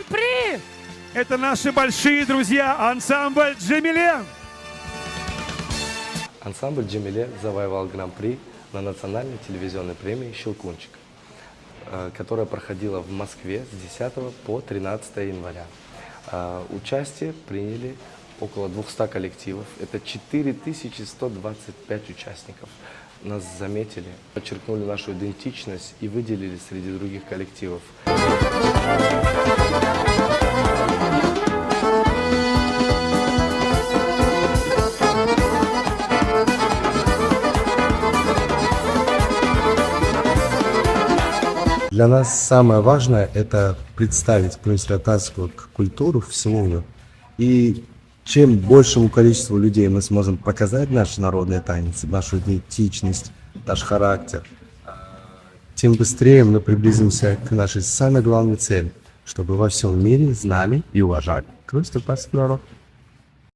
Гран-при! Это наши большие друзья, ансамбль «Джемиле». Ансамбль «Джемиле» завоевал гран-при на национальной телевизионной премии «Щелкунчик», которая проходила в Москве с 10 по 13 января. Участие приняли около 200 коллективов, это 4125 участников. Нас заметили, подчеркнули нашу идентичность и выделили среди других коллективов. Для нас самое важное – это представить крымско-татарскую культуру всему миру. И чем большему количеству людей мы сможем показать наши народные танцы, нашу идентичность, наш характер, тем быстрее мы приблизимся к нашей самой главной цели, чтобы во всем мире знали и уважали крымско-татарский народ.